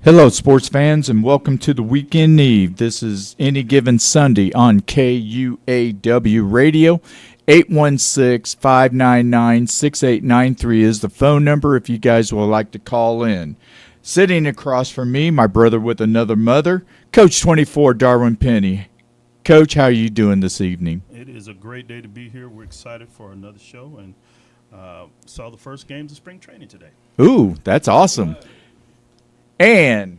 Hello, sports fans, and welcome to the Weekend Eve. This is Any Given Sunday on KUAW Radio. 816-599-6893 is the phone number if you guys would like to call in. Sitting across from me, my brother with another mother, Coach 24 Darwin Penny. Coach, how are you doing this evening? It is a great day to be here. We're excited for another show and saw the first games of spring training today. Ooh, that's awesome. And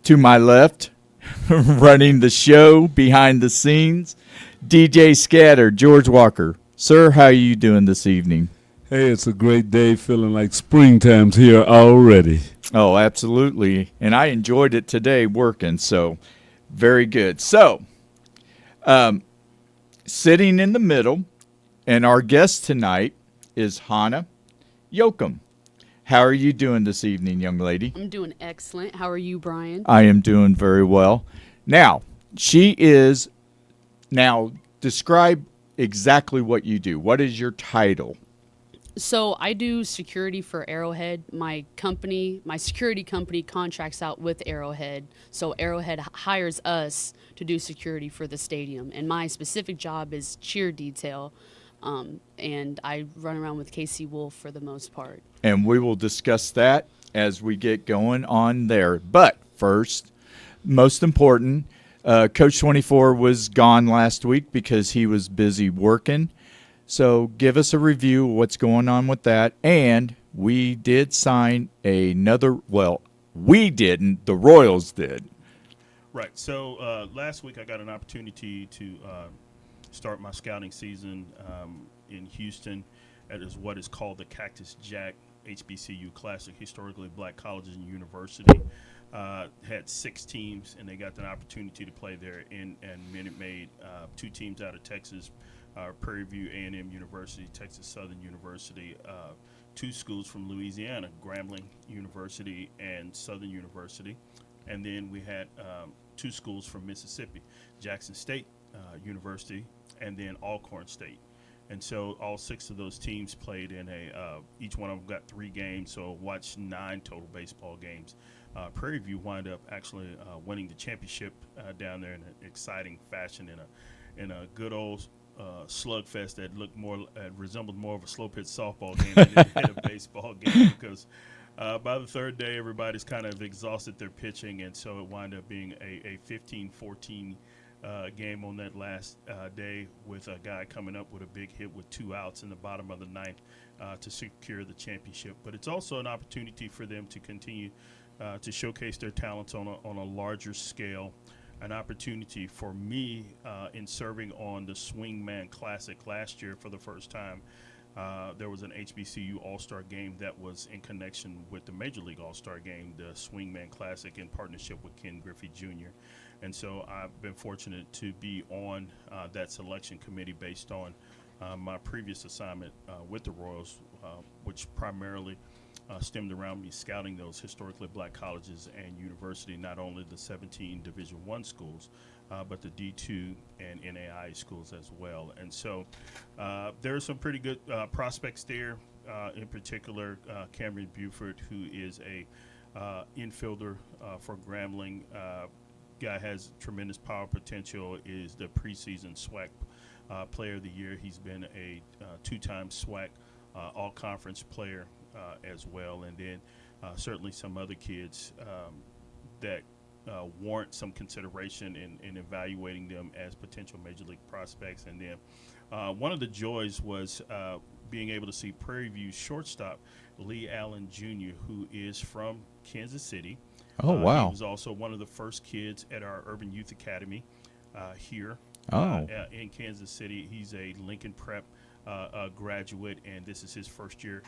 to my left, running the show behind the scenes, DJ Scatter, George Walker. Sir, how are you doing this evening? Hey, it's a great day, feeling like springtime's here already. Oh, absolutely. And I enjoyed it today working, so very good. So, sitting in the middle, and our guest tonight is Hannah Yoakum. How are you doing this evening, young lady? I'm doing excellent. How are you, Brian? I am doing very well. Now, describe exactly what you do. What is your title? So I do security for Arrowhead. My security company contracts out with Arrowhead. So Arrowhead hires us to do security for the stadium. And my specific job is cheer detail. And I run around with Casey Wolf for the most part. And we will discuss that as we get going on there. But first, most important, Coach 24 was gone last week because he was busy working. So give us a review of what's going on with that. And we did sign another, well, we didn't, the Royals did. Right. So last week I got an opportunity to start my scouting season in Houston. That is what is called the Cactus Jack HBCU Classic, Historically Black Colleges and University. Had 6 teams, and they got an opportunity to play there. And Minute Maid, 2 teams out of Texas, Prairie View A&M University, Texas Southern University, two schools from Louisiana, Grambling University and Southern University. And then we had two schools from Mississippi, Jackson State University and then Alcorn State. And so all six of those teams played in each one of them got 3 games, so watched 9 total baseball games. Prairie View wound up actually winning the championship down there in an exciting fashion in a good old slugfest that resembled more of a slow pitch softball game than it did a baseball game, because by the third day everybody's kind of exhausted their pitching, and so it wound up being a 15-14 game on that last day, with a guy coming up with a big hit with 2 outs in the bottom of the ninth to secure the championship. But it's also an opportunity for them to continue to showcase their talents on a larger scale. An opportunity for me in serving on the Swingman Classic last year for the first time. There was an HBCU All-Star game that was in connection with the Major League All-Star game, the Swingman Classic, in partnership with Ken Griffey Jr. And so I've been fortunate to be on that selection committee based on my previous assignment with the Royals, which primarily stemmed around me scouting those historically black colleges and university, not only the 17 Division I schools, but the D2 and NAI schools as well. And so there are some pretty good prospects there, in particular Cameron Buford, who is a infielder for Grambling. Guy has tremendous power potential, is the preseason SWAC player of the year. He's been a 2-time SWAC all-conference player as well. And then certainly some other kids that warrant some consideration in evaluating them as potential major league prospects. And then one of the joys was being able to see Prairie View shortstop Lee Allen Jr., who is from Kansas City. Oh, wow. He was also one of the first kids at our Urban Youth Academy here in Kansas City. He's a Lincoln Prep graduate, and this is his first year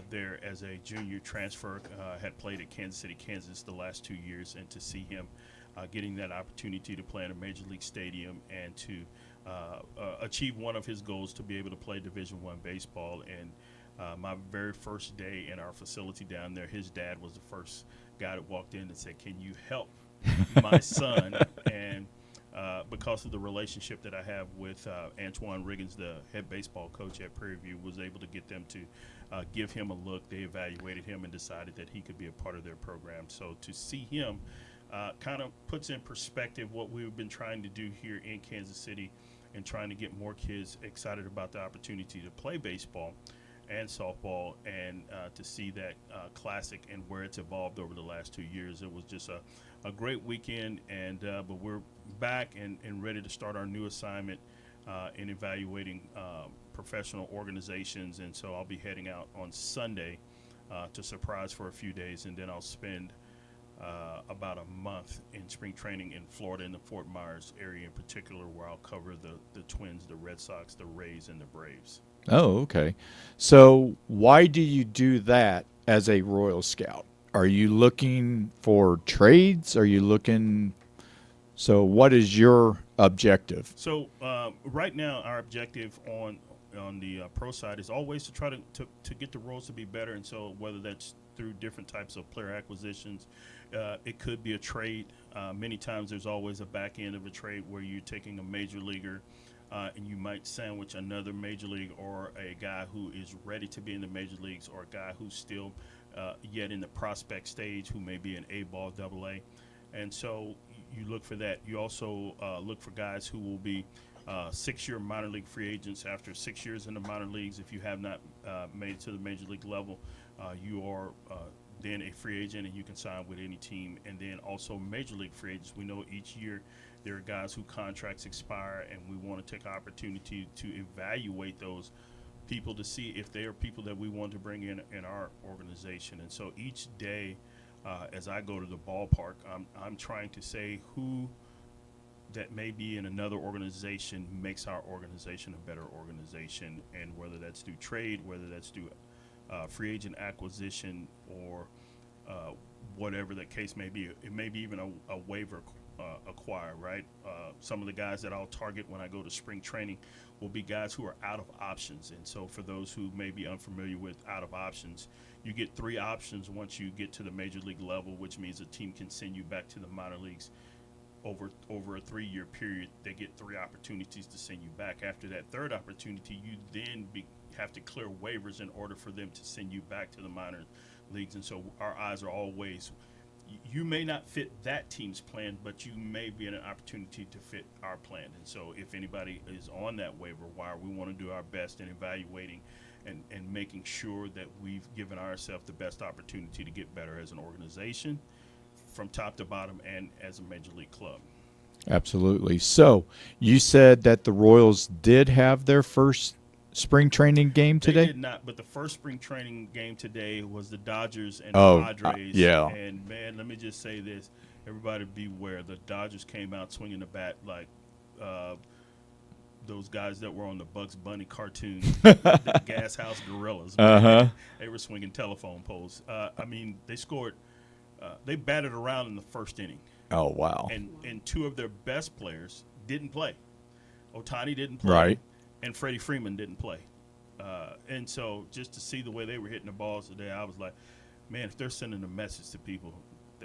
there as a junior transfer. Had played at Kansas City, Kansas the last 2 years, and to see him getting that opportunity to play in a major league stadium and to achieve one of his goals, to be able to play Division I baseball. And my very first day in our facility down there, his dad was the first guy that walked in and said, "Can you help my son?" And because of the relationship that I have with Antoine Riggins, the head baseball coach at Prairie View, was able to get them to give him a look. They evaluated him and decided that he could be a part of their program. So to see him kind of puts in perspective what we've been trying to do here in Kansas City, and trying to get more kids excited about the opportunity to play baseball and softball, and to see that classic and where it's evolved over the last 2 years. It was just a great weekend, and but we're back and ready to start our new assignment in evaluating professional organizations. And so I'll be heading out on Sunday to Surprise for a few days, and then I'll spend about a month in spring training in Florida, in the Fort Myers area in particular, where I'll cover the Twins, the Red Sox, the Rays, and the Braves. Oh, okay. So why do you do that as a Royal Scout? Are you looking for trades? Are you looking? So what is your objective? So right now, our objective on the pro side is always to try to get the Royals to be better. And so whether that's through different types of player acquisitions, it could be a trade. Many times there's always a back end of a trade where you're taking a major leaguer and you might sandwich another major league, or a guy who is ready to be in the major leagues, or a guy who's still yet in the prospect stage, who may be an A-ball, AA. And so you look for that. You also look for guys who will be 6-year minor league free agents. After 6 years in the minor leagues, if you have not made it to the major league level, you are then a free agent and you can sign with any team. And then also major league free agents. We know each year there are guys whose contracts expire, and we want to take an opportunity to evaluate those people to see if they are people that we want to bring in our organization. And so each day as I go to the ballpark, I'm trying to say who that may be in another organization makes our organization a better organization, and whether that's through trade, whether that's through free agent acquisition, or whatever the case may be. It may be even a waiver acquire, right? Some of the guys that I'll target when I go to spring training will be guys who are out of options. And so for those who may be unfamiliar with out of options, you get 3 options once you get to the major league level, which means a team can send you back to the minor leagues over a 3-year period. They get 3 opportunities to send you back. After that third opportunity, you then have to clear waivers in order for them to send you back to the minor leagues. And so our eyes are always, you may not fit that team's plan, but you may be in an opportunity to fit our plan. And so if anybody is on that waiver wire, we want to do our best in evaluating and making sure that we've given ourselves the best opportunity to get better as an organization from top to bottom and as a major league club. Absolutely. So you said that the Royals did have their first spring training game today? They did not, but the first spring training game today was the Dodgers and Oh, Padres. yeah. And, man, let me just say this. Everybody beware. The Dodgers came out swinging the bat like those guys that were on the Bugs Bunny cartoon, the Gas House Gorillas. Uh-huh. They were swinging telephone poles. I mean, they scored. They batted around in the first inning. Oh, wow. And 2 of their best players didn't play. Ohtani didn't play. Right. And Freddie Freeman didn't play. And so just to see the way they were hitting the balls today, I was like, man, if they're sending a message to people,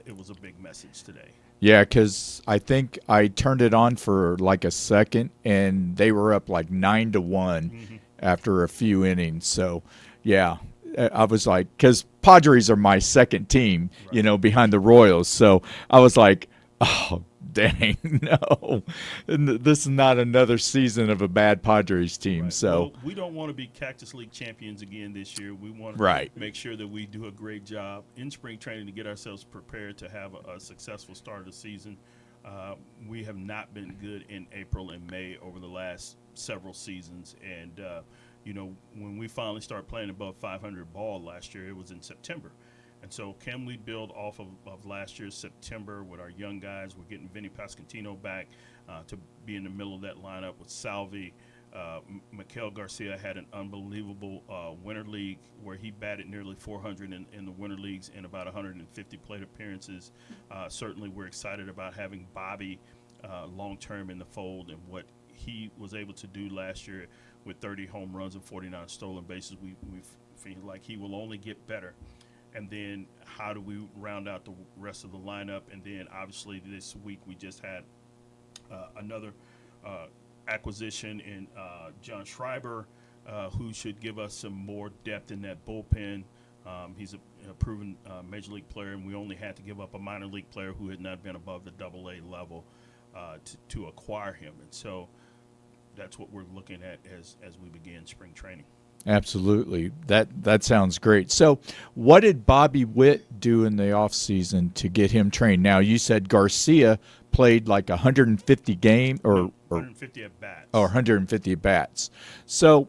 it was a big message today. Yeah, because I think I turned it on for like a second, and they were up like 9-1 after a few innings. So, yeah, I was like, because Padres are my second team, Right. behind the Royals. So I was like, oh, dang, no. This is not another season of a bad Padres team. Right. So, Well, we don't want to be Cactus League champions again this year. We want to Right. make sure that we do a great job in spring training to get ourselves prepared to have a successful start of the season. We have not been good in April and May over the last several seasons. And, when we finally started playing above 500 ball last year, it was in September. And so can we build off of last year's September with our young guys? We're getting Vinny Pasquantino back to be in the middle of that lineup with Salvi. Miguel Garcia had an unbelievable winter league where he batted nearly 400 in the winter leagues in about 150 plate appearances. Certainly we're excited about having Bobby long-term in the fold and what he was able to do last year with 30 home runs and 49 stolen bases. We feel like he will only get better. And then how do we round out the rest of the lineup? And then obviously this week we just had another acquisition in John Schreiber, who should give us some more depth in that bullpen. He's a proven major league player, and we only had to give up a minor league player who had not been above the AA level to acquire him. And so that's what we're looking at as we begin spring training. absolutely. That sounds great. So, what did Bobby Witt do in the offseason to get him trained? Now, you said Garcia played like 150 game or 150 at bats. or 150 at bats. So,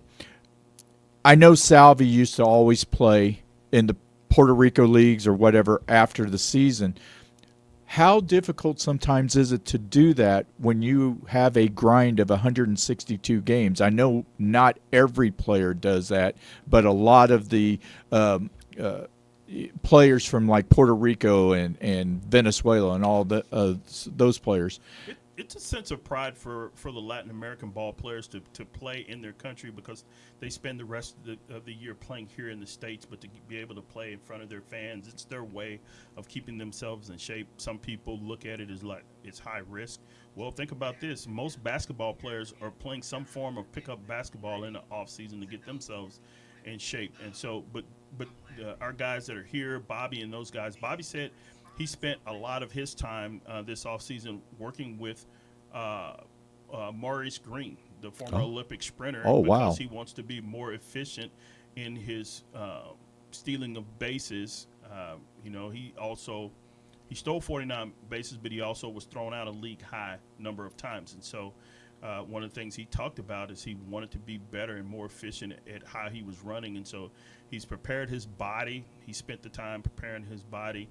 I know Salvi used to always play in the Puerto Rico leagues or whatever after the season. How difficult sometimes is it to do that when you have a grind of 162 games? I know not every player does that, but a lot of the players from like Puerto Rico and Venezuela and all those players. It's a sense of pride for the Latin American ball players to play in their country because they spend the rest of the year playing here in the States, but to be able to play in front of their fans, it's their way of keeping themselves in shape. Some people look at it as like it's high risk. Well, think about this. Most basketball players are playing some form of pickup basketball in the offseason to get themselves in shape. And so, but our guys that are here, Bobby and those guys, Bobby said he spent a lot of his time this offseason working with Maurice Green, the former Olympic sprinter, Oh, wow. because he wants to be more efficient in his stealing of bases. He stole 49 bases, but he also was thrown out a league high number of times. And so one of the things he talked about is he wanted to be better and more efficient at how he was running. And so he's prepared his body. He spent the time preparing his body.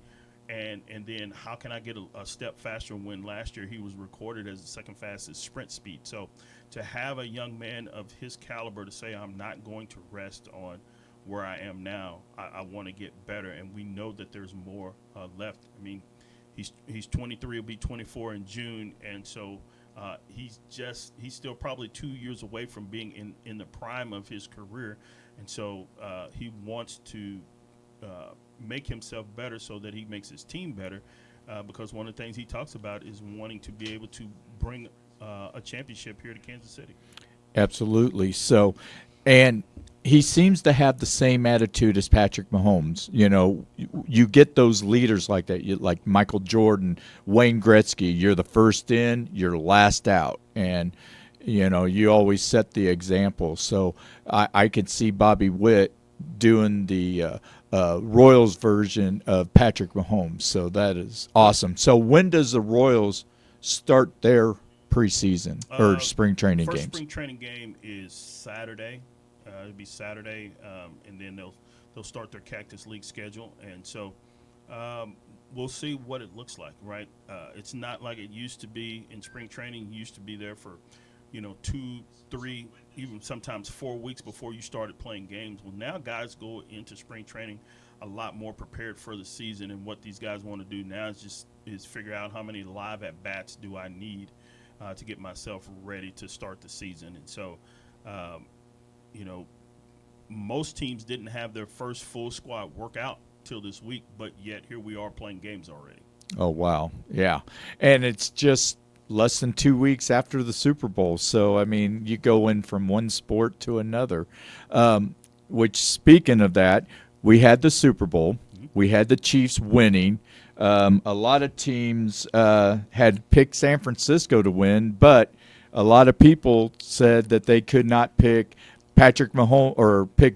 And then how can I get a step faster when last year he was recorded as the second fastest sprint speed? So to have a young man of his caliber to say, I'm not going to rest on where I am now, I want to get better. And we know that there's more left. I mean, He's 23. He'll be 24 in June, and so he's still probably 2 years away from being in the prime of his career, and so he wants to make himself better so that he makes his team better. Because one of the things he talks about is wanting to be able to bring a championship here to Kansas City. Absolutely. So, and he seems to have the same attitude as Patrick Mahomes. You know, you get those leaders like that, like Michael Jordan, Wayne Gretzky. You're the first in, you're last out, and you know you always set the example. So I could see Bobby Witt doing the Royals version of Patrick Mahomes. So that is awesome. So when does the Royals start their preseason or spring training First games? spring training game is Saturday. It'll be Saturday, and then they'll start their Cactus League schedule, and so we'll see what it looks like. Right? It's not like it used to be in spring training. You used to be there for 2, 3, even sometimes 4 weeks before you started playing games. Well, now guys go into spring training a lot more prepared for the season, and what these guys want to do now is figure out how many live at bats do I need to get myself ready to start the season. And so, most teams didn't have their first full squad workout till this week, but yet here we are playing games already. Oh, wow. Yeah. And it's just less than 2 weeks after the Super Bowl. So, I mean, you go in from one sport to another. Which, speaking of that, we had the Super Bowl. We had the Chiefs winning. A lot of teams had picked San Francisco to win, but a lot of people said that they could not pick Patrick Mahomes or pick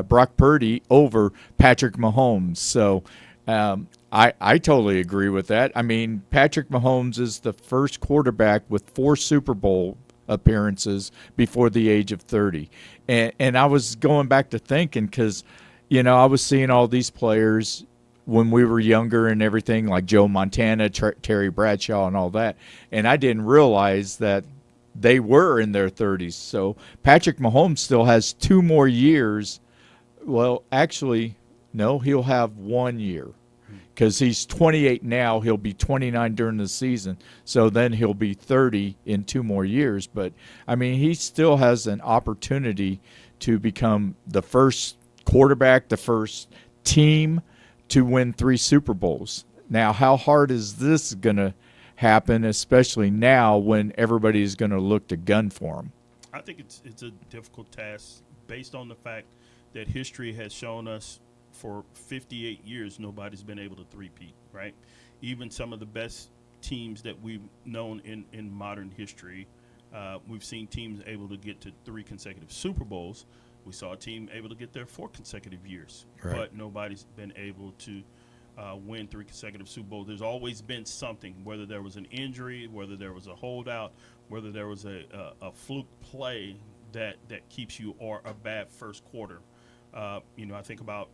Brock Purdy over Patrick Mahomes. So I totally agree with that. I mean, Patrick Mahomes is the first quarterback with 4 Super Bowl appearances before the age of 30. And I was going back to thinking because, I was seeing all these players when we were younger and everything, like Joe Montana, Terry Bradshaw, and all that. And I didn't realize that they were in their 30s. So Patrick Mahomes still has 2 more years. Well, actually, no, he'll have 1 year because he's 28 now. He'll be 29 during the season. So then he'll be 30 in 2 more years. But, I mean, he still has an opportunity to become the first quarterback, the first team to win 3 Super Bowls. Now, how hard is this going to happen, especially now when everybody is going to look to gun for him? I think it's a difficult task based on the fact that history has shown us for 58 years nobody's been able to three-peat, right? Even some of the best teams that we've known in modern history, we've seen teams able to get to 3 consecutive Super Bowls. We saw a team able to get there 4 consecutive years, right, but nobody's been able to win 3 consecutive Super Bowls. There's always been something, whether there was an injury, whether there was a holdout, whether there was a fluke play that keeps you, or a bad first quarter. I think about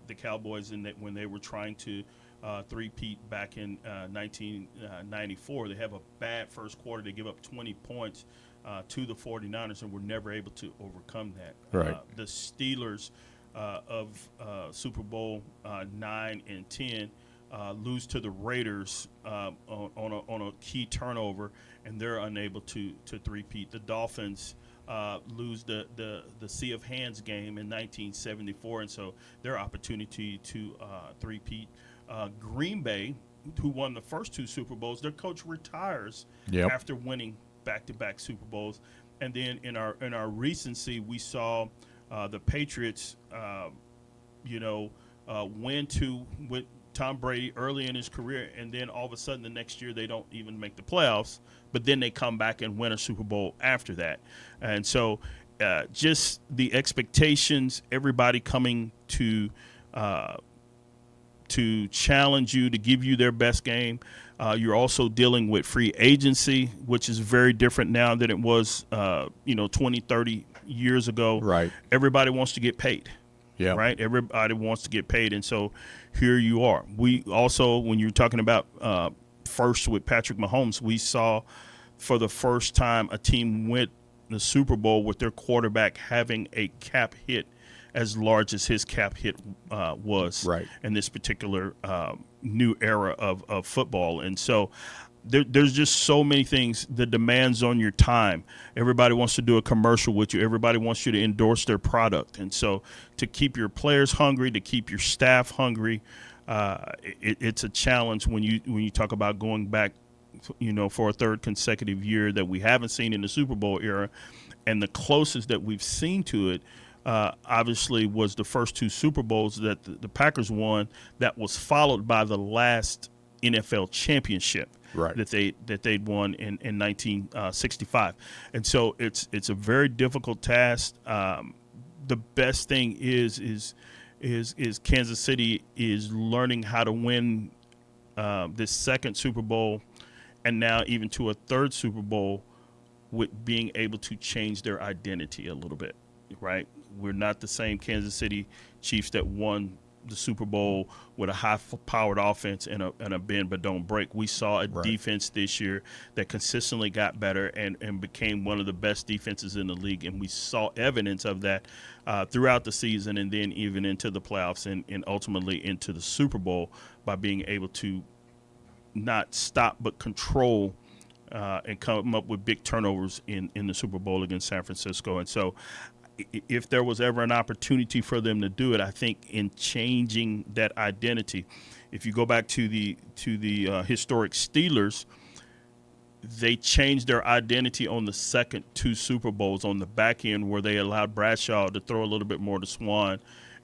the Cowboys when they were trying to three-peat back in 1994. They have a bad first quarter. They give up 20 points to the 49ers, and were never able to overcome that. Right. The Steelers of Super Bowl 9 and 10 lose to the Raiders on a key turnover, and they're unable to three-peat. The Dolphins lose the Sea of Hands game in 1974, and so their opportunity to three-peat. Green Bay, who won the first 2 Super Bowls, their coach retires after winning back-to-back Super Bowls. And then in our recency, we saw the Patriots, win with Tom Brady early in his career, and then all of a sudden the next year they don't even make the playoffs, but then they come back and win a Super Bowl after that. And so just the expectations, everybody coming to challenge you, to give you their best game. You're also dealing with free agency, which is very different now than it was 20, 30 years ago. Right. Everybody wants to get paid. Yeah. Right. Everybody wants to get paid. And so here you are. We also, when you're talking about first with Patrick Mahomes, we saw for the first time a team win the Super Bowl with their quarterback having a cap hit as large as his cap hit was Right. in this particular new era of football. And so there's just so many things, the demands on your time. Everybody wants to do a commercial with you. Everybody wants you to endorse their product. And so to keep your players hungry, to keep your staff hungry, it's a challenge when you talk about going back, for a third consecutive year that we haven't seen in the Super Bowl era. And the closest that we've seen to it, obviously, was the first two Super Bowls that the Packers won. That was followed by the last NFL championship that they'd won in 1965. And so it's a very difficult task. The best thing is Kansas City is learning how to win this second Super Bowl, and now even to a third Super Bowl, with being able to change their identity a little bit, right? We're not the same Kansas City Chiefs that won the Super Bowl with a high-powered offense and a bend but don't break. We saw a defense this year that consistently got better and became one of the best defenses in the league, and we saw evidence of that throughout the season and then even into the playoffs and ultimately into the Super Bowl by being able to not stop but control and come up with big turnovers in the Super Bowl against San Francisco. And so if there was ever an opportunity for them to do it, I think in changing that identity, if you go back to the historic Steelers, they changed their identity on the second two Super Bowls on the back end where they allowed Bradshaw to throw a little bit more to Swan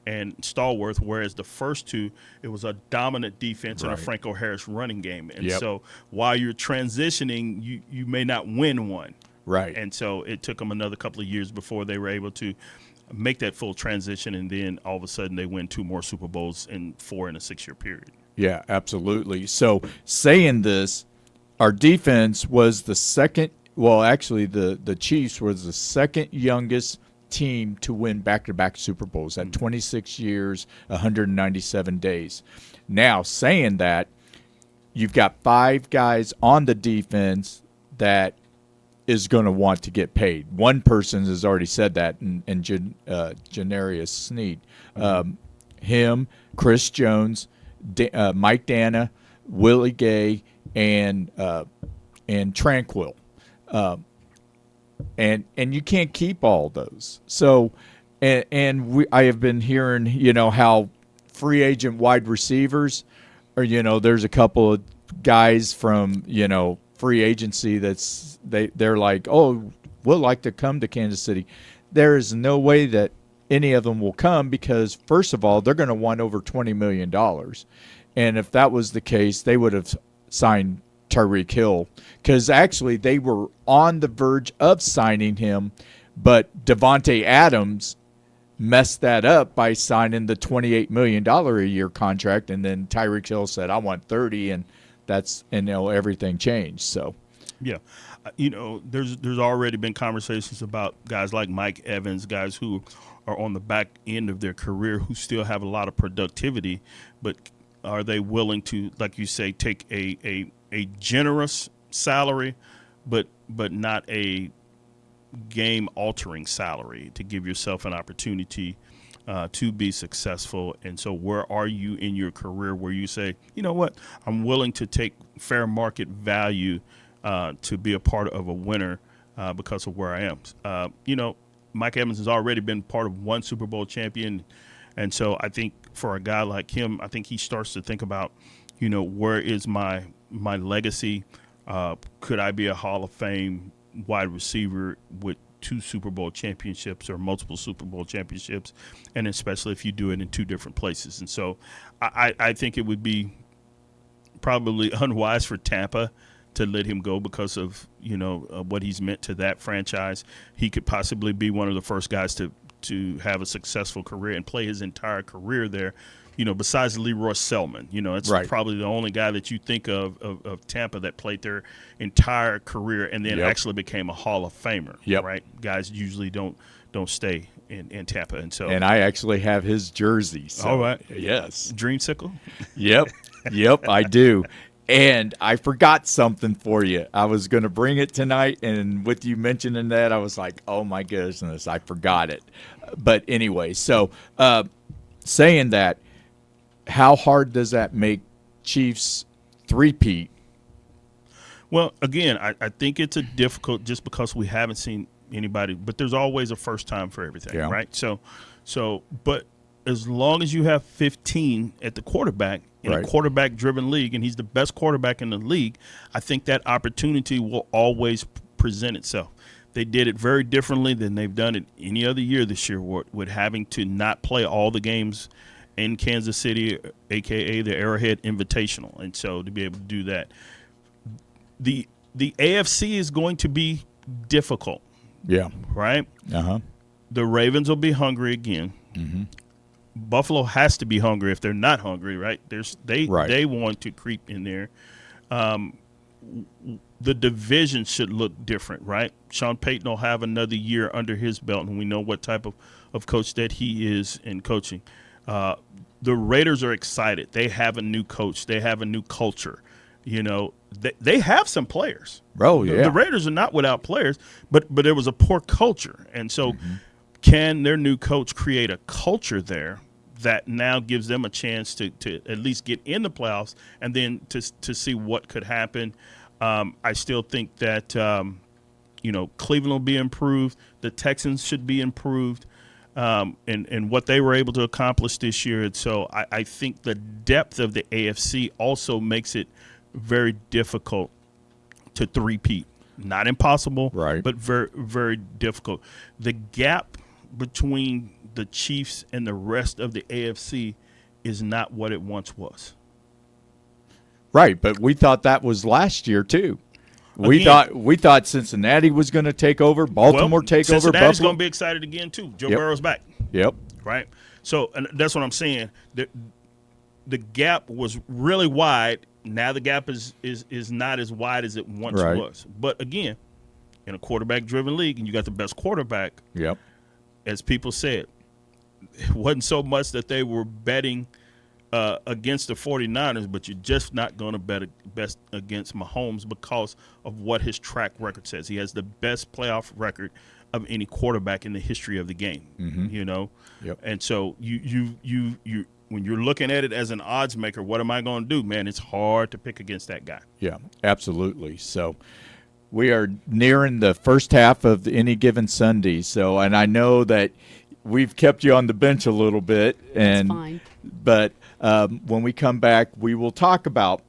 and Stallworth, whereas the first two, it was a dominant defense and a Franco Harris running game. And so while you're transitioning, you may not win one. Right. And so it took them another couple of years before they were able to make that full transition, and then all of a sudden they win two more Super Bowls in 4 and a 6 year period. Yeah, absolutely. So saying this, our defense was the second – well, actually the Chiefs was the second youngest team to win back-to-back Super Bowls at 26 years, 197 days. Now, saying that, you've got 5 guys on the defense that is going to want to get paid. One person has already said that, and Janarius Sneed. Him, Chris Jones, Mike Dana, Willie Gay, and Tranquil. And you can't keep all those. So, I have been hearing, how free agent wide receivers, or there's a couple of guys from free agency they're like, oh, we'll like to come to Kansas City. There is no way that any of them will come because, first of all, they're going to want over $20 million. And if that was the case, they would have signed Tyreek Hill, because actually they were on the verge of signing him, but Devontae Adams messed that up by signing the $28 million a year contract, and then Tyreek Hill said, I want 30, and everything changed. So yeah, there's already been conversations about guys like Mike Evans, guys who are on the back end of their career who still have a lot of productivity, but are they willing to, like you say, take a generous salary, but not a game-altering salary to give yourself an opportunity to be successful? And so where are you in your career where you say, you know what, I'm willing to take fair market value to be a part of a winner because of where I am? Mike Evans has already been part of one Super Bowl champion. And so I think for a guy like him, I think he starts to think about, where is my legacy? Could I be a Hall of Fame wide receiver with 2 Super Bowl championships or multiple Super Bowl championships, and especially if you do it in 2 different places? And so I think it would be probably unwise for Tampa to let him go because of, what he's meant to that franchise. He could possibly be one of the first guys to have a successful career and play his entire career there. Besides Leroy Selman, it's probably the only guy that you think of Tampa that played their entire career and then actually became a Hall of Famer. Right? Guys usually don't stay in Tampa, and so. And I actually have his jersey. So, all right. Yes. Dreamsicle. Yep, I do. And I forgot something for you. I was going to bring it tonight, and with you mentioning that, I was like, oh my goodness, I forgot it. But anyway, so saying that, how hard does that make Chiefs three-peat? Well, again, I think it's a difficult just because we haven't seen anybody, but there's always a first time for everything, Yeah. right? But as long as you have 15 at the quarterback in Right. a quarterback-driven league, and he's the best quarterback in the league, I think that opportunity will always present itself. They did it very differently than they've done it any other year this year, with having to not play all the games in Kansas City, a.k.a. the Arrowhead Invitational, and so to be able to do that. The AFC is going to be difficult, Yeah. right? Uh-huh. The Ravens will be hungry again. Mm-hmm. Buffalo has to be hungry if they're not hungry, right? Right. They want to creep in there. The division should look different, right? Sean Payton will have another year under his belt, and we know what type of coach that he is in coaching. The Raiders are excited. They have a new coach. They have a new culture. You know, they have some players. Oh, yeah. The Raiders are not without players, but there was a poor culture. And so can their new coach create a culture there that now gives them a chance to at least get in the playoffs and then to see what could happen? I still think that, Cleveland will be improved. The Texans should be improved. And what they were able to accomplish this year. And so I think the depth of the AFC also makes it very difficult to three-peat. Not impossible, Right. but very, very difficult. The gap between the Chiefs and the rest of the AFC is not what it once was. Right, but we thought that was last year too. We Again. thought Cincinnati was going to take over, Baltimore take over, Cincinnati's Buffalo. going to be excited again too. Joe Yep. Burrow's back. Yep. Right? So and that's what I'm saying. The gap was really wide. Now the gap is not as wide as it once Right. was. But again, in a quarterback-driven league, and you got the best quarterback, Yep. as people said, it wasn't so much that they were betting against the 49ers, but you're just not going to bet against Mahomes because of what his track record says. He has the best playoff record of any quarterback in the history of the game. You know, Yep. and so you when you're looking at it as an odds maker, what am I going to do, man? It's hard to pick against that guy. Yeah, absolutely. So we are nearing the first half of any given Sunday. So, and I know that we've kept you on the bench a little bit, and fine. but when we come back, we will talk about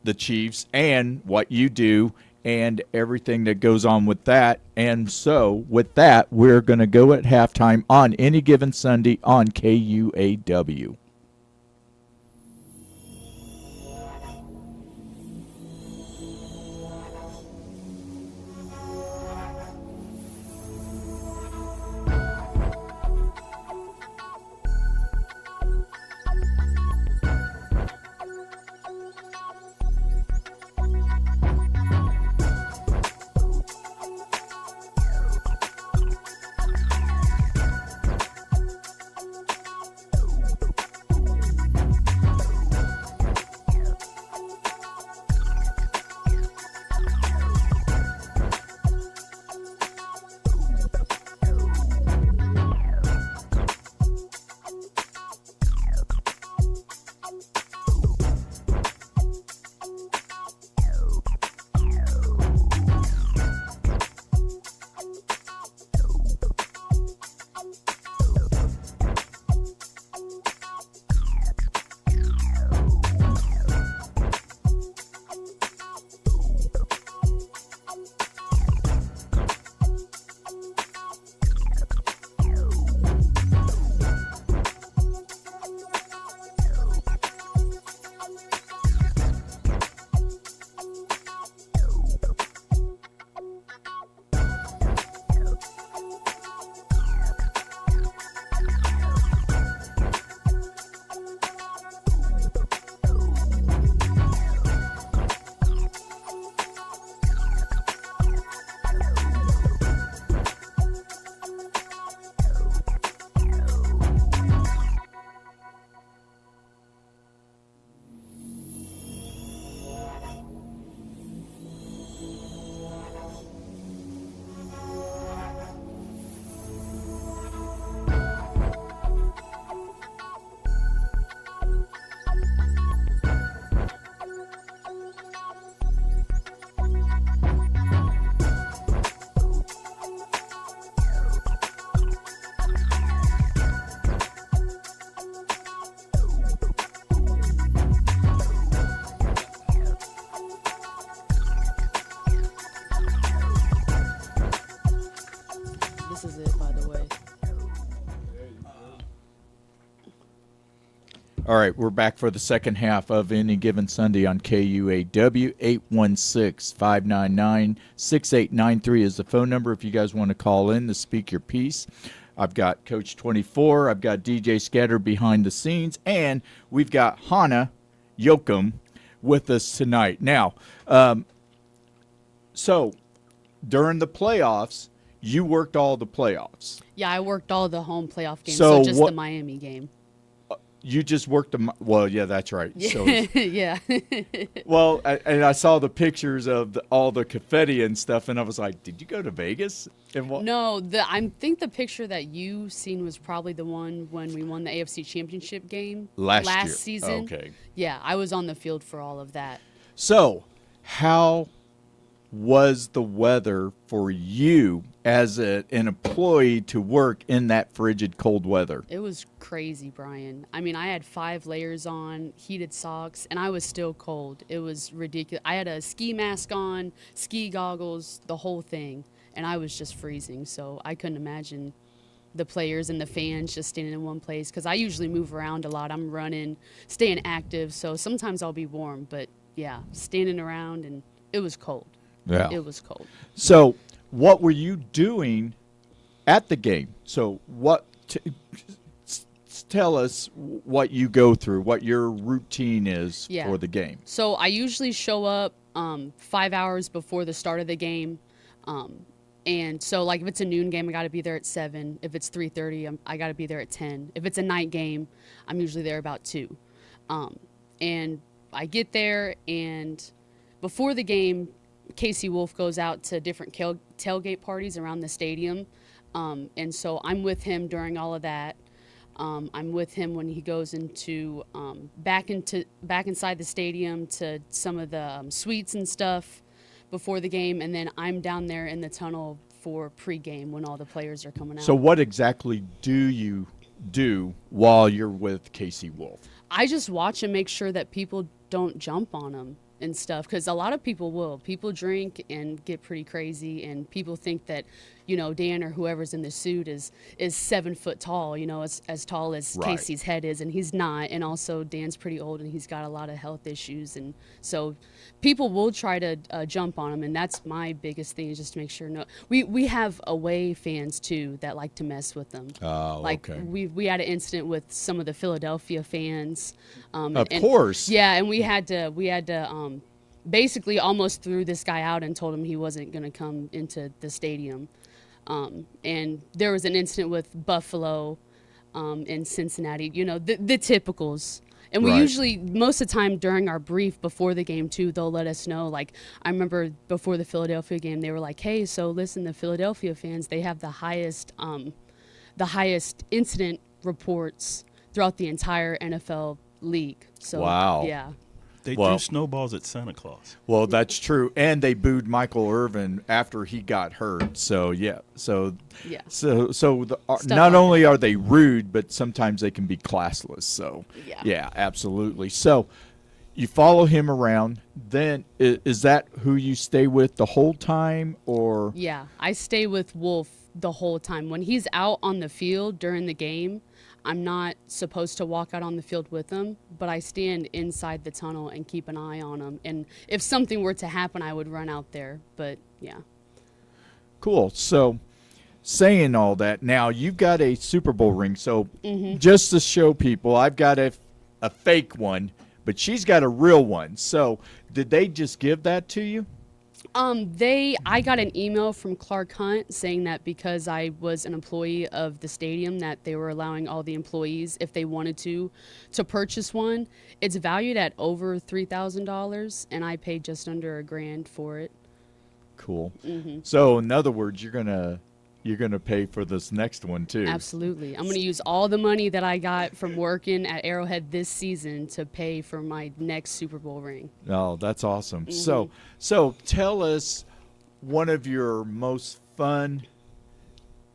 the Chiefs and what you do and everything that goes on with that. And so, with that, we're going to go at halftime on any given Sunday on KUAW. All right, we're back for the second half of Any Given Sunday on KUAW. 816-599-6893 is the phone number if you guys want to call in to speak your piece. I've got Coach 24, I've got DJ Scatter behind the scenes, and we've got Hannah Yoakum with us tonight. Now, so during the playoffs, you worked all the playoffs. Yeah, I worked all the home playoff games, So so just what- the Miami game. You just worked the well, yeah, that's right. So, Yeah. well, and I saw the pictures of all the confetti and stuff, and I was like, "Did you go to Vegas?" And what? No, I think the picture that you seen was probably the one when we won the AFC Championship game Last year. season. Okay. Yeah, I was on the field for all of that. So, how was the weather for you as an employee to work in that frigid, cold weather? It was crazy, Brian. I mean, I had 5 layers on, heated socks, and I was still cold. It was ridiculous. I had a ski mask on, ski goggles, the whole thing, and I was just freezing. So I couldn't imagine the players and the fans just standing in one place, because I usually move around a lot. I'm running, staying active, so sometimes I'll be warm. But, yeah, standing around, and it was cold. Yeah. It was cold. So, what were you doing at the game? So, tell us what you go through, what your routine is Yeah. for the game. So I usually show up 5 hours before the start of the game. And so, like, if it's a noon game, I got to be there at 7. If it's 3:30, I got to be there at 10. If it's a night game, I'm usually there about 2. And I get there, and before the game, Casey Wolf goes out to different tailgate parties around the stadium. And so I'm with him during all of that. I'm with him when he goes into back inside the stadium to some of the suites and stuff before the game, and then I'm down there in the tunnel for pregame when all the players are coming out. So, what exactly do you do while you're with Casey Wolf? I just watch and make sure that people don't jump on him and stuff, because a lot of people will. People drink and get pretty crazy, and people think that, you know, Dan or whoever's in the suit is 7 foot tall, you know, as tall as Right. Casey's head is, and he's not. And also Dan's pretty old and he's got a lot of health issues, and so people will try to jump on him, and that's my biggest thing, is just to make sure. No, we have away fans too that like to mess with them. Oh, like okay. we had an incident with some of the Philadelphia fans. Of course. Yeah, and we had to basically almost threw this guy out and told him he wasn't going to come into the stadium. And there was an incident with Buffalo and Cincinnati, you know, the typicals. And we Right. usually, most of the time during our brief before the game too, they'll let us know. Like, I remember before the Philadelphia game, they were like, "Hey, so listen, the Philadelphia fans, they have the highest incident reports throughout the entire NFL league." So, Wow. yeah. They Well- threw snowballs at Santa Claus. Well, that's true, and they booed Michael Irvin after he got hurt. So yeah, so Yeah. so Stuff not like only are they rude, but sometimes they can be classless. So Yeah. absolutely. So you follow him around. Then is that who you stay with the whole time, or Yeah, I stay with Wolf the whole time. When he's out on the field during the game, I'm not supposed to walk out on the field with him, but I stand inside the tunnel and keep an eye on him. And if something were to happen, I would run out there. But yeah. cool? So saying all that, now you've got a Super Bowl ring. So Mm-hmm. just to show people, I've got a fake one, but she's got a real one. So did they just give that to you? I got an email from Clark Hunt saying that because I was an employee of the stadium, that they were allowing all the employees, if they wanted to purchase one. It's valued at over $3,000, and I paid just under $1,000 for it. Cool. Mm-hmm. So in other words, you're gonna pay for this next one too. Absolutely. I'm going to use all the money that I got from working at Arrowhead this season to pay for my next Super Bowl ring. Oh, that's awesome. Mm-hmm. So tell us one of your most fun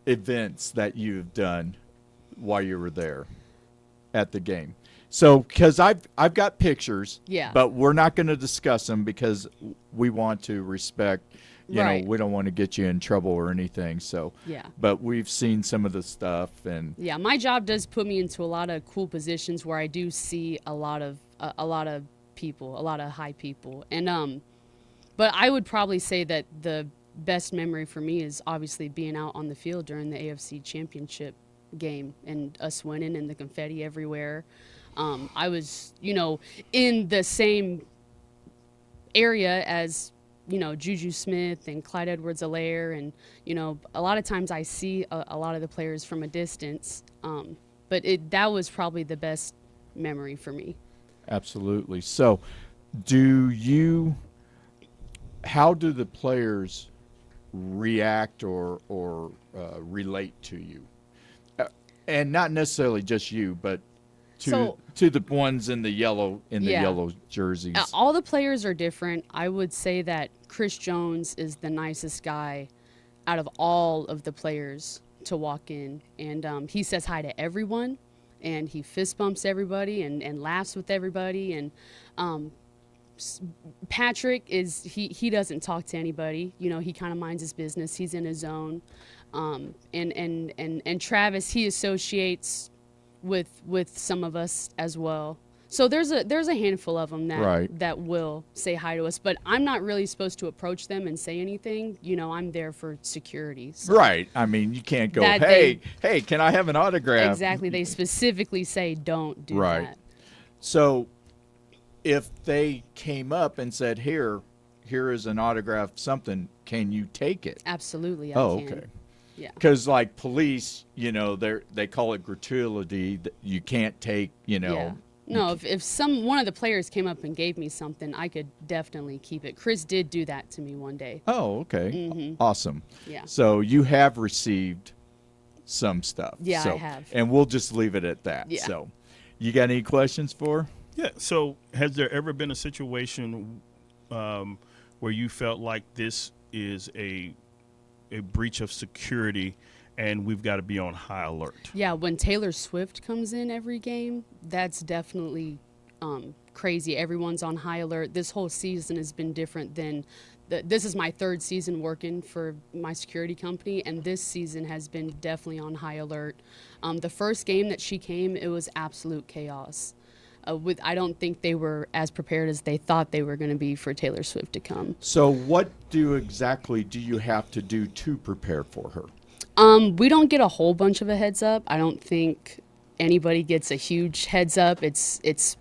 events that you've done while you were there at the game. So, because I've got pictures, Yeah. but we're not going to discuss them because we want to respect Right. we don't want to get you in trouble or anything. So, Yeah. but we've seen some of the stuff, and Yeah, my job does put me into a lot of cool positions where I do see a lot of people, a lot of high people, and but I would probably say that the best memory for me is obviously being out on the field during the AFC Championship game and us winning and the confetti everywhere. I was, in the same area as Juju Smith and Clyde Edwards-Helaire, and a lot of times I see a lot of the players from a distance, but that was probably the best memory for me. absolutely. So, how do the players react or relate to you, and not necessarily just you, but to the ones in the yellow jerseys? All the players are different. I would say that Chris Jones is the nicest guy out of all of the players to walk in, and he says hi to everyone, and he fist bumps everybody and laughs with everybody, and Patrick he doesn't talk to anybody. He kind of minds his business. He's in his zone. And Travis, he associates with some of us as well. So there's a handful of them that will say hi to us, but I'm not really supposed to approach them and say anything. I'm there for security. So Right. I mean, you can't go, hey, can I have an autograph? Exactly. They specifically say don't do that. So if they came up and said, here is an autograph, something, can you take it? Absolutely, I can. Okay. Yeah. Because like police, they call it gratuity. That you can't take, Yeah. No, if one of the players came up and gave me something, I could definitely keep it. Chris did do that to me one day. Oh, okay. Awesome. Yeah. So you have received some stuff. Yeah, so, I have. And we'll just leave it at that. Yeah. So you got any questions for? Yeah. So, has there ever been a situation where you felt like this is a breach of security, and we've got to be on high alert? Yeah, when Taylor Swift comes in every game, that's definitely crazy. Everyone's on high alert. This whole season has been different than this is my third season working for my security company, and this season has been definitely on high alert. The first game that she came, it was absolute chaos. I don't think they were as prepared as they thought they were going to be for Taylor Swift to come. So what exactly do you have to do to prepare for her? We don't get a whole bunch of a heads up. I don't think anybody gets a huge heads up. It's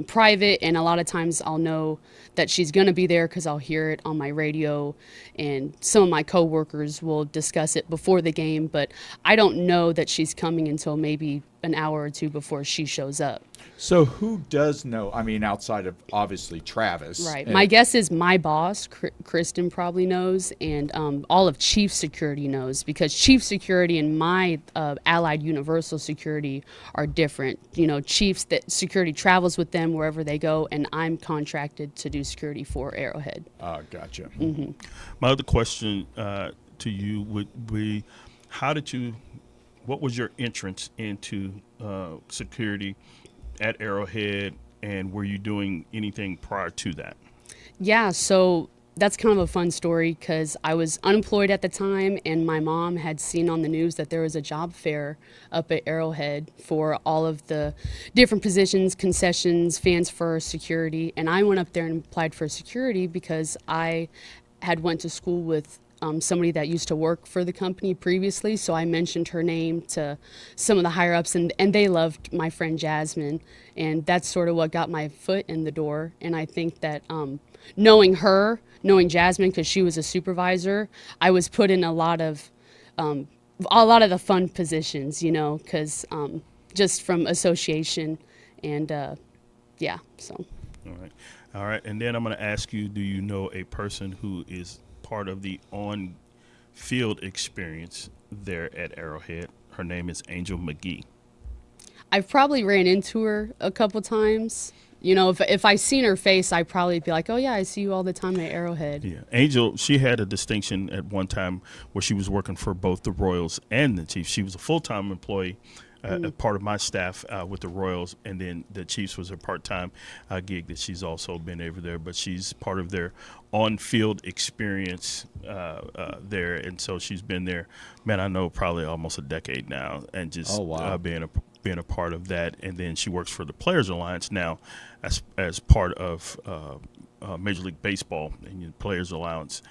private, and a lot of times I'll know that she's going to be there because I'll hear it on my radio, and some of my coworkers will discuss it before the game, but I don't know that she's coming until maybe an hour or two before she shows up. So who does know? I mean, outside of obviously Travis. Right. My guess is my boss, Kristen, probably knows, and all of Chief Security knows, because Chief Security and my Allied Universal Security are different. Chiefs that security travels with them wherever they go, and I'm contracted to do security for Arrowhead. Gotcha. Mm-hmm. My other question to you would be, what was your entrance into security at Arrowhead, and were you doing anything prior to that? Yeah, so that's kind of a fun story because I was unemployed at the time, and my mom had seen on the news that there was a job fair up at Arrowhead for all of the different positions, concessions, fans first, security, and I went up there and applied for security because I had went to school with somebody that used to work for the company previously, so I mentioned her name to some of the higher ups, and they loved my friend Jasmine, and that's sort of what got my foot in the door. And I think that knowing Jasmine, because she was a supervisor, I was put in a lot of the fun positions, because just from association, and so. All right, and then I'm going to ask you, do you know a person who is part of the on-field experience there at Arrowhead? Her name is Angel McGee. I've probably ran into her a couple times. If I seen her face, I'd probably be like, oh yeah, I see you all the time at Arrowhead. Yeah, Angel, she had a distinction at one time where she was working for both the Royals and the Chiefs. She was a full-time employee a part of my staff with the Royals, and then the Chiefs was a part-time gig that she's also been over there. But she's part of their on-field experience there, and so she's been there. Man, I know probably almost a decade now, and just being a part of that. And then she works for the Players Alliance now, as part of Major League Baseball and the Players Alliance.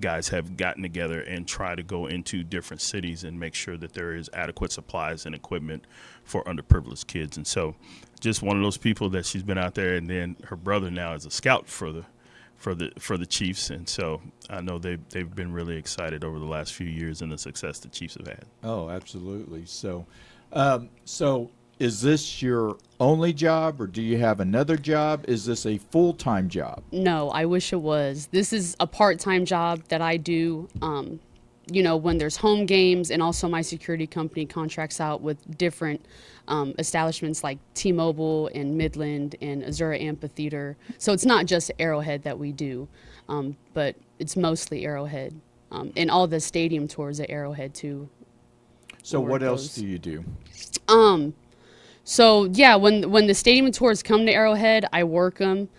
Guys have gotten together and try to go into different cities and make sure that there is adequate supplies and equipment for underprivileged kids. And so just one of those people that she's been out there, and then her brother now is a scout for the Chiefs. And so I know they've been really excited over the last few years and the success the Chiefs have had. Oh, absolutely. So, is this your only job, or do you have another job? Is this a full-time job? No, I wish it was. This is a part-time job that I do, when there's home games, and also my security company contracts out with different establishments like T-Mobile and Midland and Azura Amphitheater. So it's not just Arrowhead that we do, but it's mostly Arrowhead. And all the stadium tours at Arrowhead too. So what else do you do? So yeah, when the stadium tours come to Arrowhead, I work them.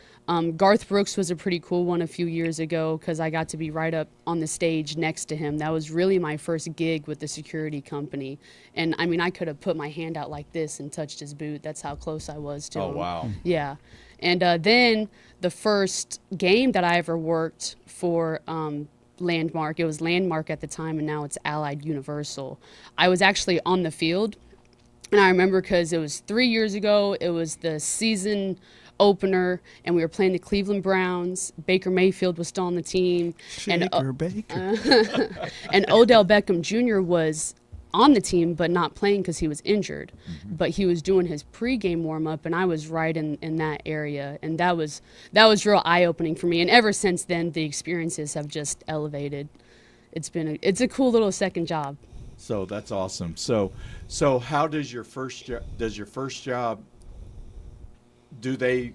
Garth Brooks was a pretty cool one a few years ago because I got to be right up on the stage next to him. That was really my first gig with the security company. And I mean, I could have put my hand out like this and touched his boot. That's how close I was to him. Oh, wow. Yeah. And then the first game that I ever worked for Landmark, it was Landmark at the time, and now it's Allied Universal. I was actually on the field. And I remember because it was 3 years ago, it was the season opener, and we were playing the Cleveland Browns. Baker Mayfield was still on the team. Baker. And Odell Beckham Jr. was on the team, but not playing because he was injured. Mm-hmm. But he was doing his pregame warm-up, and I was right in that area. And that was real eye-opening for me. And ever since then, the experiences have just elevated. It's a cool little second job. So that's awesome. So how does your first job, do they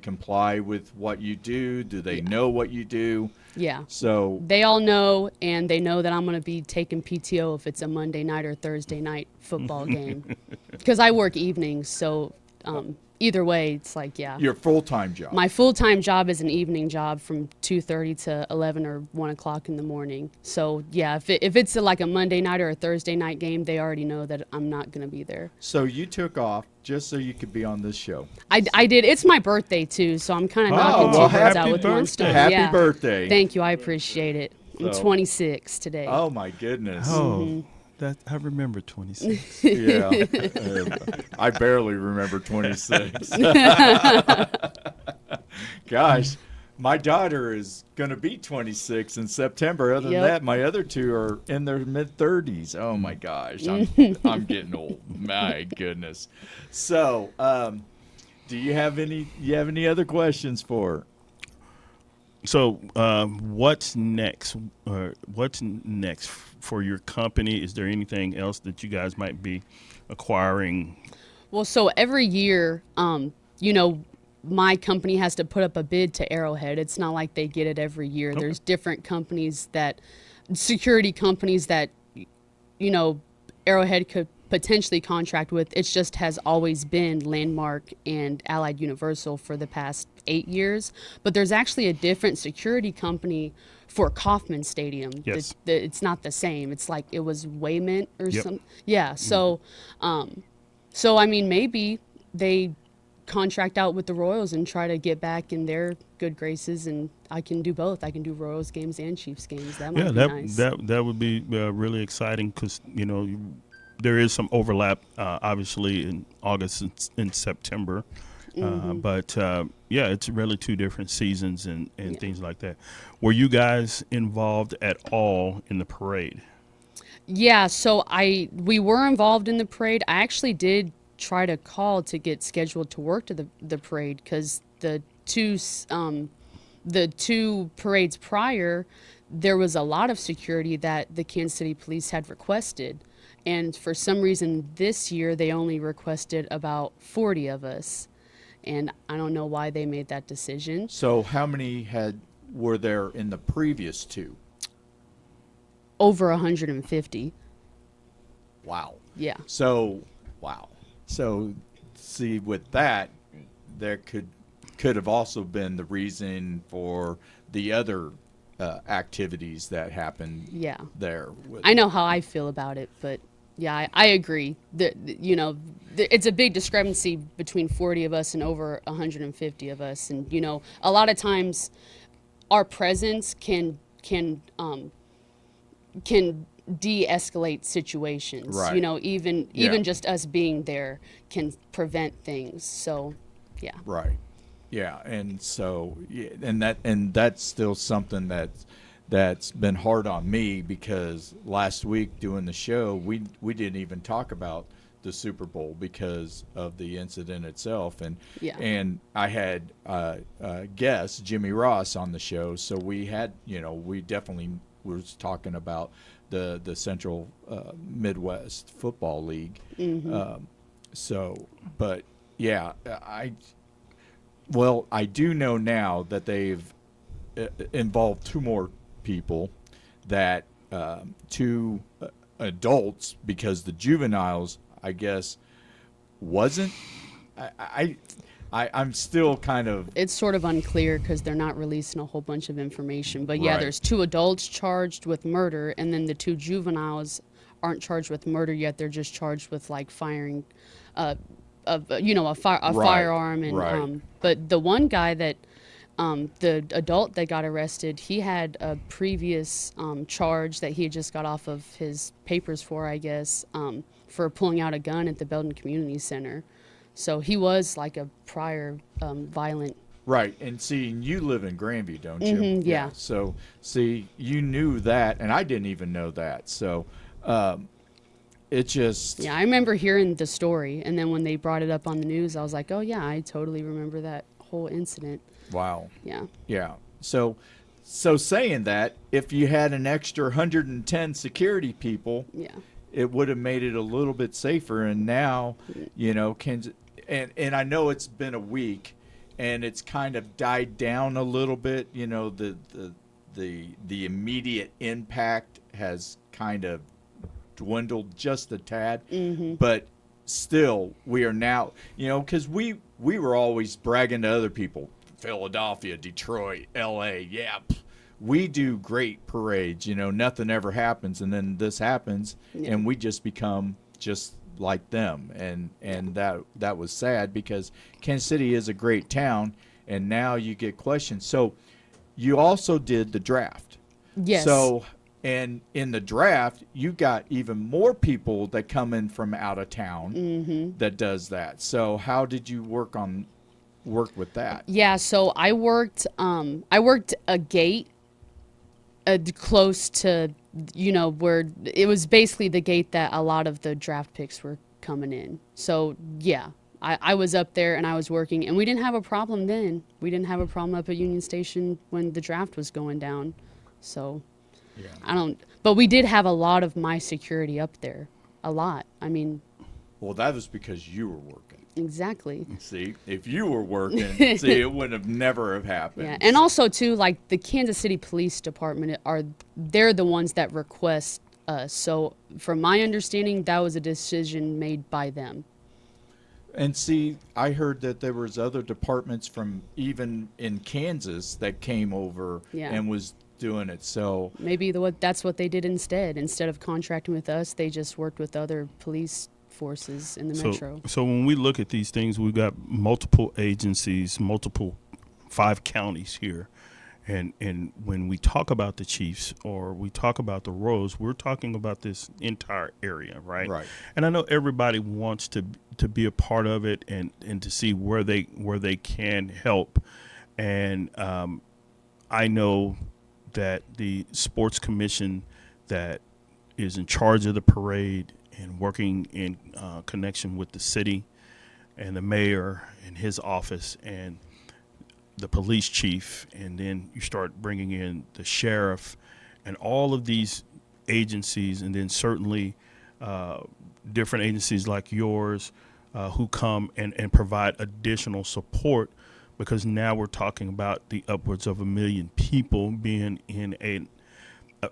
comply with what you do? Do they know what you do? Yeah. So they all know, and they know that I'm going to be taking PTO if it's a Monday night or Thursday night football game, because I work evenings. So either way, it's like, yeah. Your full-time job. My full-time job is an evening job from 2:30 to 11 or 1 o'clock in the morning. So, yeah, if it's like a Monday night or a Thursday night game, they already know that I'm not going to be there. So you took off just so you could be on this show. I did. It's my birthday, too, so I'm kind of knocking two birds out with one stone. Happy birthday. Thank you. I appreciate it. I'm 26 today. Oh, my goodness. Oh. That I remember 26. Yeah. I barely remember 26. Gosh, my daughter is going to be 26 in September. Other than that, my other two are in their mid-30s. Oh, my gosh. I'm getting old. My goodness. So, do you have any other questions for her? So, what's next? What's next for your company? Is there anything else that you guys might be acquiring? Well, so every year, my company has to put up a bid to Arrowhead. It's not like they get it every year. Okay. There's different companies security companies that, Arrowhead could potentially contract with. It just has always been Landmark and Allied Universal for the past 8 years. But there's actually a different security company for Kauffman Stadium. Yes. It's not the same. It's like it was Waymint or something. Yeah. So, I mean, maybe they contract out with the Royals and try to get back in their good graces, and I can do both. I can do Royals games and Chiefs games. That might be nice. That would be really exciting because, there is some overlap, obviously, in August and September. But it's really two different seasons and things like that. Were you guys involved at all in the parade? Yeah, so we were involved in the parade. I actually did try to call to get scheduled to work to the parade because the two parades prior, there was a lot of security that the Kansas City Police had requested. And for some reason this year, they only requested about 40 of us. And I don't know why they made that decision. So how many were there in the previous two? Over 150. Wow. Yeah. So, wow. So, see, with that, there could have also been the reason for the other activities that happened Yeah. there. With, I know how I feel about it, but yeah, I agree. It's a big discrepancy between 40 of us and over 150 of us, and a lot of times our presence can de-escalate situations. Right. Even Yeah. just us being there can prevent things. So, yeah. Right. Yeah, and so yeah, and that's still something that's been hard on me because last week doing the show we didn't even talk about the Super Bowl because of the incident itself, Yeah. and I had guest Jimmy Ross on the show, so we had we definitely was talking about the Central Midwest Football League, so but yeah I do know now that they've involved two more people, that two adults, because the juveniles, I guess, wasn't. I'm still kind of. It's sort of unclear because they're not releasing a whole bunch of information. But yeah, Right. there's two adults charged with murder, and then the two juveniles aren't charged with murder yet. They're just charged with like firing, a Right, firearm, and right. but the one guy that. The adult that got arrested, he had a previous charge that he had just got off of his papers for, I guess, for pulling out a gun at the Belton Community Center. So he was like a prior violent. Right, and see, you live in Grandview, don't you? Yeah. So, see, you knew that, and I didn't even know that. So, it just. Yeah, I remember hearing the story, and then when they brought it up on the news, I was like, oh yeah, I totally remember that whole incident. Wow. Yeah. Yeah. So saying that, if you had an extra 110 security people, Yeah. it would have made it a little bit safer. And now, Kansas, and I know it's been a week, and it's kind of died down a little bit. The immediate impact has kind of dwindled just a tad, but still, we are now, because we were always bragging to other people. Philadelphia, Detroit, L.A. Yeah, we do great parades. Nothing ever happens, and then this happens, and we just become just like them, and that was sad because Kansas City is a great town, and now you get questions. So, you also did the draft. Yes. So, and in the draft, you got even more people that come in from out of town that does that. So, how did you work with that? Yeah, so I worked a gate close to where it was basically the gate that a lot of the draft picks were coming in. So yeah, I was up there and I was working, and we didn't have a problem then. We didn't have a problem up at Union Station when the draft was going down. So Yeah. but we did have a lot of my security up there. A lot. I mean, Well, that was because you were working. exactly. See, if you were working, it would have never have happened. Yeah, and also too, like the Kansas City Police Department they're the ones that request us. So from my understanding, that was a decision made by them. And see, I heard that there was other departments from even in Kansas that came over Yeah. and was doing it. So Maybe that's what they did instead. Instead of contracting with us, they just worked with other police forces in the metro. So when we look at these things, we've got multiple agencies, 5 counties here. And when we talk about the Chiefs or we talk about the Royals, we're talking about this entire area, right? Right. And I know everybody wants to be a part of it and to see where they can help. And I know that the sports commission that is in charge of the parade and working in connection with the city and the mayor and his office and the police chief, and then you start bringing in the sheriff and all of these agencies, and then certainly different agencies like yours who come and provide additional support, because now we're talking about the upwards of 1 million people being in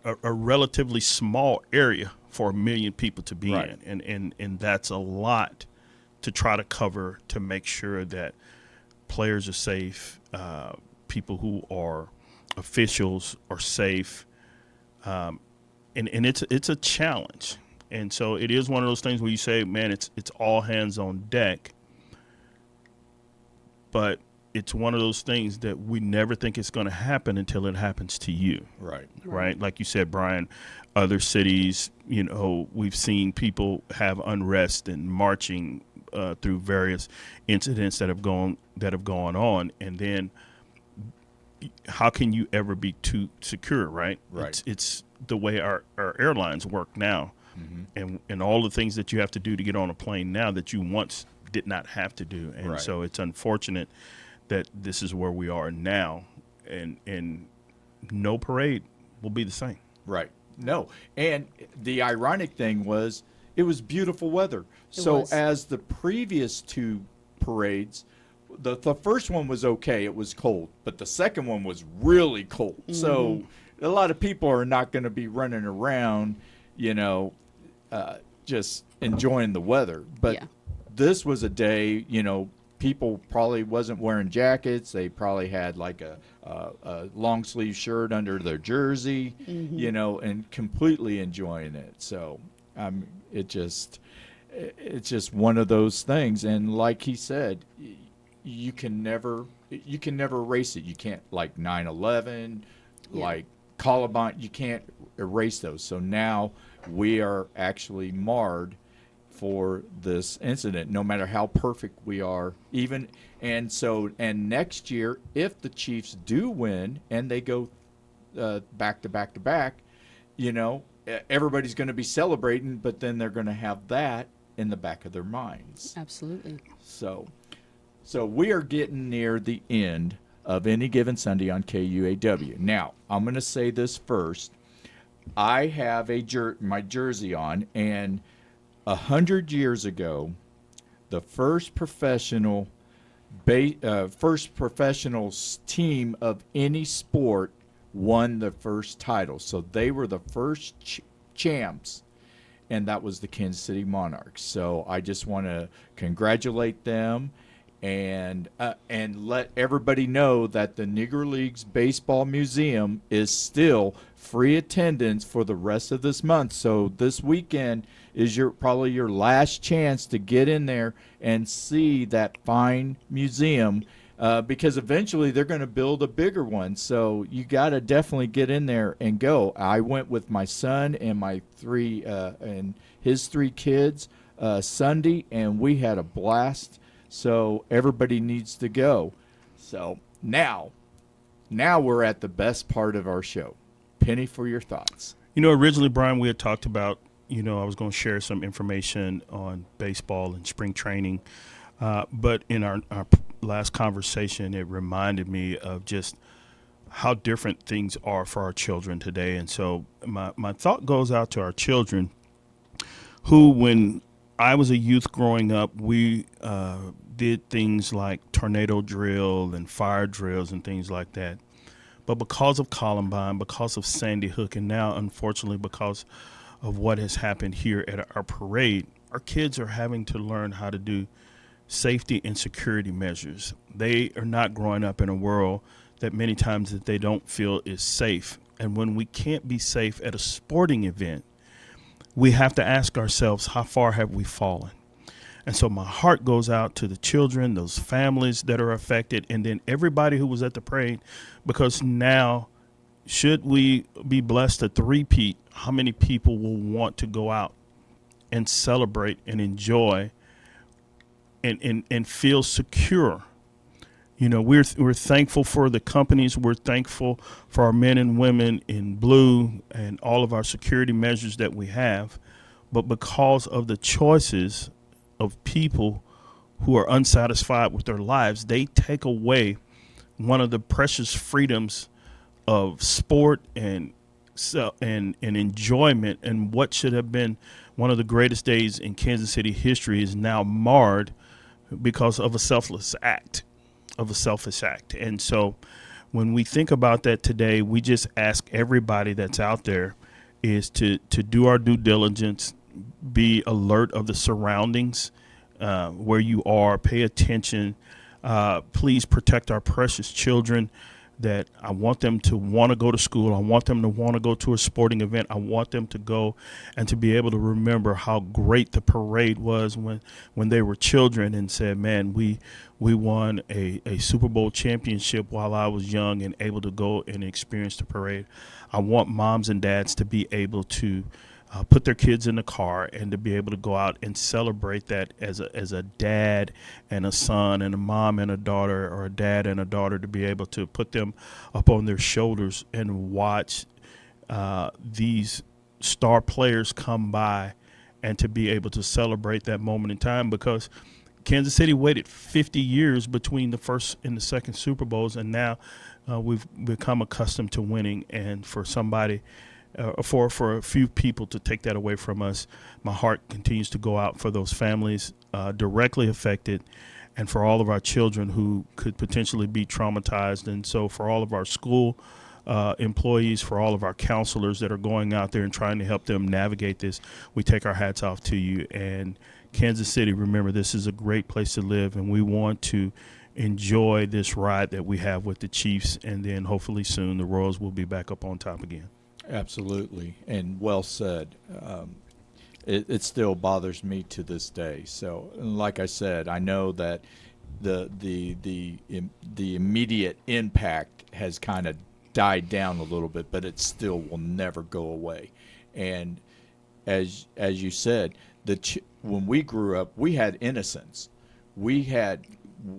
a relatively small area for 1 million people to be Right. in, and that's a lot to try to cover to make sure that players are safe, people who are officials are safe, and it's a challenge. And so it is one of those things where you say, man, it's all hands on deck. But it's one of those things that we never think it's going to happen until it happens to you. Right. Right. Like you said, Brian, other cities, we've seen people have unrest and marching through various incidents that have gone on. And then how can you ever be too secure? Right. Right. It's the way our airlines work now. Mm-hmm. And all the things that you have to do to get on a plane now that you once did not have to do. And Right. so it's unfortunate that this is where we are now, and no parade will be the same. Right. No. And the ironic thing was it was beautiful weather. So was. as the previous two parades, the first one was okay. It was cold, but the second one was really cold. So a lot of people are not going to be running around, just enjoying the weather. But Yeah. this was a day, people probably wasn't wearing jackets. They probably had like a long sleeve shirt under their jersey, and completely enjoying it. So it's just one of those things. And like he said, you can never erase it. You can't, like 9/11, Yeah. like Columbine, you can't erase those. So now we are actually marred for this incident, no matter how perfect we are, and next year, if the Chiefs do win and they go back to back to back, everybody's going to be celebrating, but then they're going to have that in the back of their minds. Absolutely. So we are getting near the end of Any Given Sunday on KUAW. Now, I'm going to say this first. I have my jersey on, and 100 years ago, the first professional team of any sport won the first title. So they were the first champs, and that was the Kansas City Monarchs. So I just want to congratulate them and let everybody know that the Negro Leagues Baseball Museum is still free attendance for the rest of this month. So this weekend is probably your last chance to get in there and see that fine museum, because eventually they're going to build a bigger one. So you got to definitely get in there and go. I went with my son and his three kids Sunday, and we had a blast. So everybody needs to go. So now we're at the best part of our show. Penny, for your thoughts. Originally, Brian, we had talked about, I was going to share some information on baseball and spring training. But in our last conversation, it reminded me of just how different things are for our children today. And so my thought goes out to our children who, when I was a youth growing up, we did things like tornado drill and fire drills and things like that. But because of Columbine, because of Sandy Hook, and now, unfortunately, because of what has happened here at our parade, our kids are having to learn how to do safety and security measures. They are not growing up in a world that many times that they don't feel is safe. And when we can't be safe at a sporting event, we have to ask ourselves, how far have we fallen? And so my heart goes out to the children, those families that are affected, and then everybody who was at the parade, because now, should we be blessed to three-peat, how many people will want to go out and celebrate and enjoy and feel secure? We're thankful for the companies. We're thankful for our men and women in blue and all of our security measures that we have. But because of the choices of people who are unsatisfied with their lives, they take away one of the precious freedoms of sport and enjoyment, and what should have been one of the greatest days in Kansas City history is now marred because of a selfish act. And so when we think about that today, we just ask everybody that's out there is to do our due diligence, be alert of the surroundings where you are, pay attention. Please protect our precious children. That I want them to want to go to school. I want them to want to go to a sporting event. I want them to go and to be able to remember how great the parade was when they were children and said, man, we won a Super Bowl championship while I was young and able to go and experience the parade. I want moms and dads to be able to put their kids in the car and to be able to go out and celebrate that as a dad and a son and a mom and a daughter, or a dad and a daughter, to be able to put them up on their shoulders and watch these star players come by and to be able to celebrate that moment in time, because Kansas City waited 50 years between the first and the second Super Bowls, and now we've become accustomed to winning. And for somebody for a few people to take that away from us, my heart continues to go out for those families directly affected, and for all of our children who could potentially be traumatized. And so for all of our school employees, for all of our counselors that are going out there and trying to help them navigate this, we take our hats off to you. And Kansas City, remember, this is a great place to live, and we want to enjoy this ride that we have with the Chiefs, and then hopefully soon the Royals will be back up on top again. Absolutely, and well said. It still bothers me to this day. So, like I said, I know that the immediate impact has kind of died down a little bit, but it still will never go away. And as you said, when we grew up, we had innocence. We had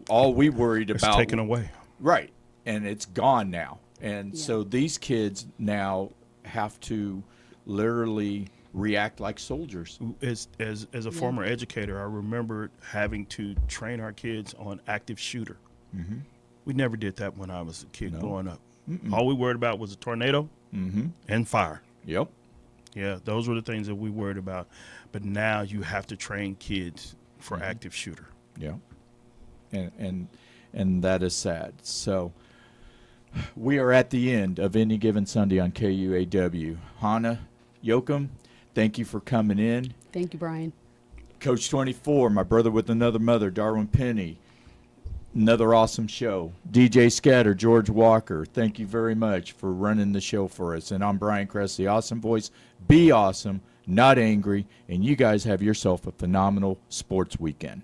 all we worried It's about taken away, right, and it's gone now. And Yeah. so these kids now have to literally react like soldiers. as a former educator, I remember having to train our kids on active shooter. Mm-hmm. We never did that when I was a kid No. growing up. Mm-mm. All we worried about was a tornado Mm-hmm. and fire. Yep. Yeah, those were the things that we worried about. But now you have to train kids for Mm-hmm. active shooter. Yeah. And that is sad. So we are at the end of Any Given Sunday on KUAW. Hannah, Yoakum, thank you for coming in. Thank you, Brian. Coach 24, my brother with another mother, Darwin Penny. Another awesome show. DJ Scatter, George Walker, thank you very much for running the show for us. And I'm Brian Kress, the awesome voice. Be awesome, not angry, and you guys have yourself a phenomenal sports weekend.